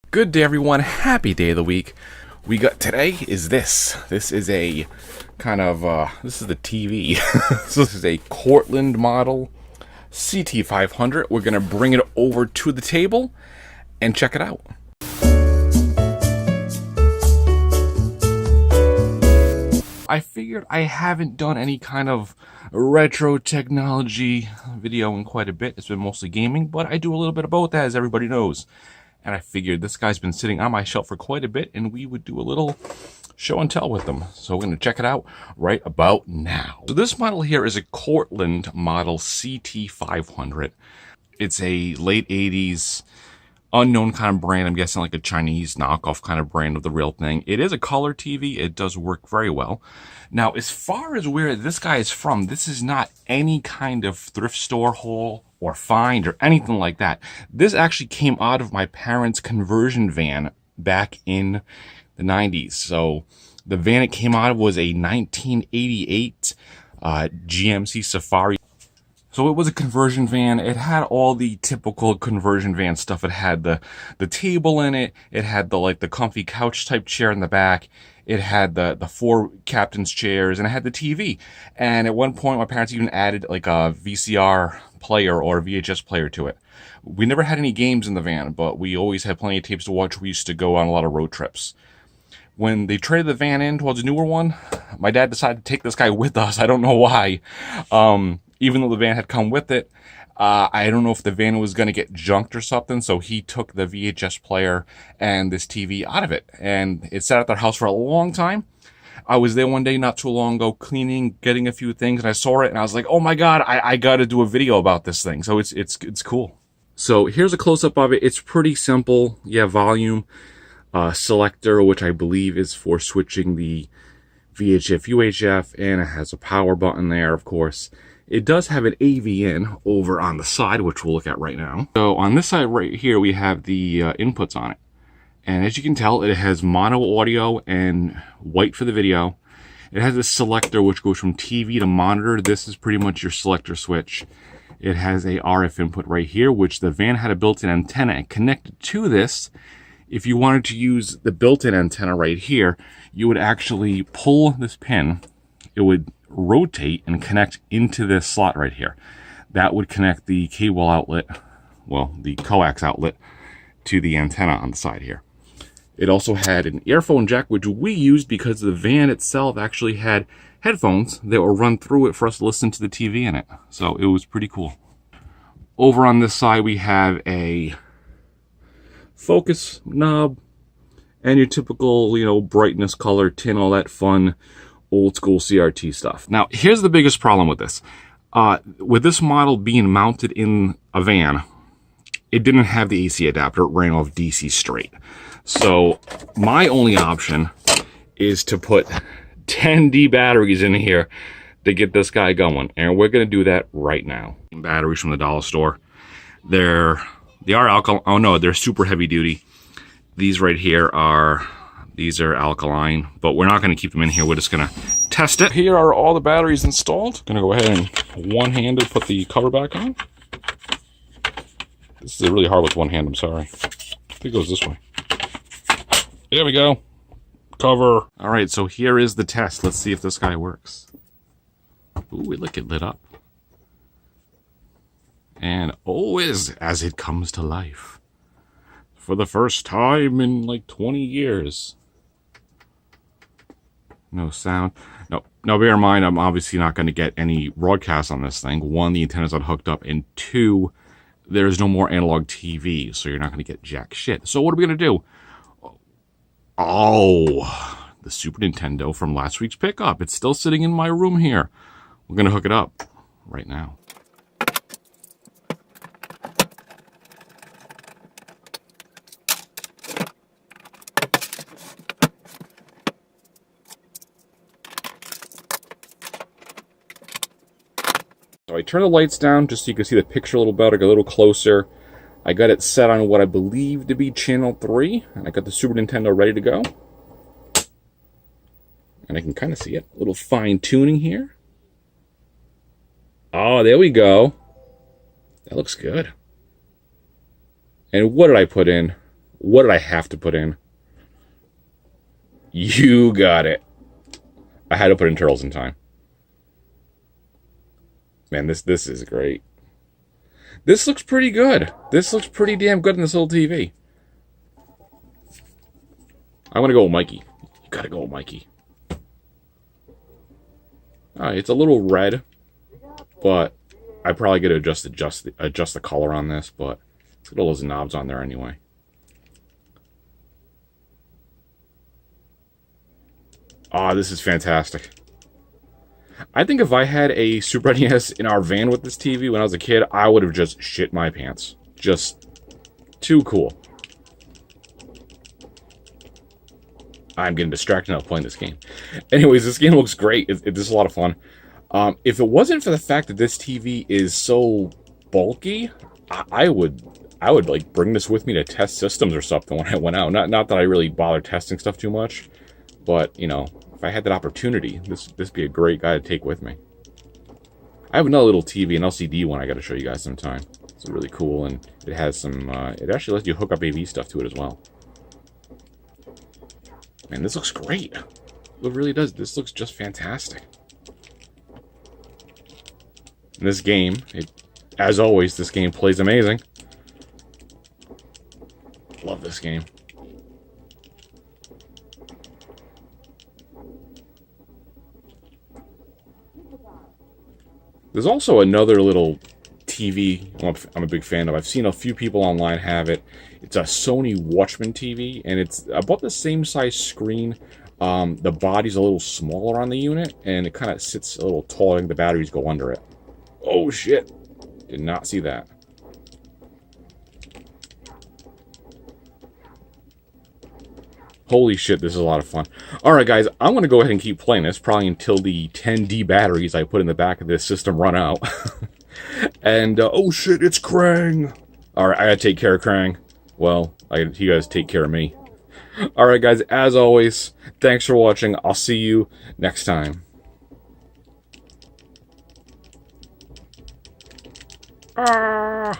Good day, everyone. Happy day of the week. Today is this. This is a kind of, this is the TV. So this is a Cortland model CT-500. We're going to bring it over to the table and check it out. I figured I haven't done any kind of retro technology video in quite a bit. It's been mostly gaming, but I do a little bit of both, as everybody knows. And I figured this guy's been sitting on my shelf for quite a bit, and we would do a little show and tell with them. So we're going to check it out right about now. So this model here is a Cortland model CT-500. It's a late 80s unknown kind of brand. I'm guessing like a Chinese knockoff kind of brand of the real thing. It is a color TV. It does work very well. Now, as far as where this guy is from, this is not any kind of thrift store haul or find or anything like that. This actually came out of my parents' conversion van back in the 90s. So the van it came out of was a 1988 GMC Safari. So it was a conversion van. It had all the typical conversion van stuff. It had the table in it. It had the comfy couch type chair in the back. It had the four captain's chairs, and it had the TV. And at one point, my parents even added like a VCR player or a VHS player to it. We never had any games in the van, but we always had plenty of tapes to watch. We used to go on a lot of road trips. When they traded the van in towards a newer one, my dad decided to take this guy with us. I don't know why. Even though the van had come with it, I don't know if the van was going to get junked or something, so he took the VHS player and this TV out of it. And it sat at their house for a long time. I was there one day not too long ago cleaning, getting a few things, and I saw it, and I was like, oh my God, I got to do a video about this thing. So it's cool. So here's a close-up of it. It's pretty simple. Yeah, volume selector, which I believe is for switching the VHF, UHF, and it has a power button there, of course. It does have an AV in over on the side, which we'll look at right now. So on this side right here, we have the inputs on it. And as you can tell, it has mono audio and white for the video. It has a selector which goes from TV to monitor. This is pretty much your selector switch. It has a RF input right here, which the van had a built-in antenna, and connected to this, if you wanted to use the built-in antenna right here, you would actually pull this pin. It would rotate and connect into this slot right here. That would connect the cable outlet, well, the coax outlet, to the antenna on the side here. It also had an earphone jack, which we used because the van itself actually had headphones that would run through it for us to listen to the TV in it. So it was pretty cool. Over on this side, we have a focus knob and your typical, brightness, color, tin, all that fun old school CRT stuff. Now, here's the biggest problem with this. With this model being mounted in a van, it didn't have the AC adapter. It ran off DC straight. So my only option is to put 10D batteries in here to get this guy going. And we're going to do that right now. Batteries from the dollar store. They are alkaline. Oh no, they're super heavy duty. These right here these are alkaline, but we're not going to keep them in here. We're just going to test it. Here are all the batteries installed. Going to go ahead and one-handed put the cover back on. This is really hard with one hand, I'm sorry. I think it goes this way. There we go. Cover. All right, so here is the test. Let's see if this guy works. Ooh, look, it lit up. And always as it comes to life. For the first time in like 20 years. No sound. No. Now, bear in mind, I'm obviously not going to get any broadcast on this thing. One, the antenna's not hooked up. And two, there's no more analog TV. So you're not going to get jack shit. So what are we going to do? Oh, the Super Nintendo from last week's pickup. It's still sitting in my room here. We're going to hook it up right now. So I turn the lights down just so you can see the picture a little better, get a little closer. I got it set on what I believe to be channel 3, and I got the Super Nintendo ready to go. And I can kind of see it. A little fine tuning here. Oh, there we go. That looks good. And what did I put in? What did I have to put in? You got it. I had to put in Turtles in Time. Man, this is great. This looks pretty good. This looks pretty damn good in this little TV. I'm gonna go with Mikey. You gotta go with Mikey. Alright, it's a little red, but I probably gotta adjust the color on this, but it's got all those knobs on there anyway. Ah, this is fantastic. I think if I had a Super NES in our van with this TV when I was a kid, I would have just shit my pants. Just too cool. I'm getting distracted now playing this game. Anyways, this game looks great. This is a lot of fun. If it wasn't for the fact that this TV is so bulky, I would like bring this with me to test systems or something when I went out. Not that I really bother testing stuff too much, but you know, if I had that opportunity, this be a great guy to take with me. I have another little TV, an LCD one I got to show you guys sometime. It's really cool, and it has some. It actually lets you hook up AV stuff to it as well. Man, this looks great. It really does. This looks just fantastic. And this game, as always, this game plays amazing. Love this game. There's also another little TV I'm a big fan of. I've seen a few people online have it. It's a Sony Watchman TV, and it's about the same size screen. The body's a little smaller on the unit, and it kind of sits a little taller, and the batteries go under it. Oh, shit. Did not see that. Holy shit, this is a lot of fun. Alright guys, I'm going to go ahead and keep playing this, probably until the 10D batteries I put in the back of this system run out. And, oh shit, it's Krang! Alright, I gotta take care of Krang. Well, you guys take care of me. Alright guys, as always, thanks for watching. I'll see you next time. Ah!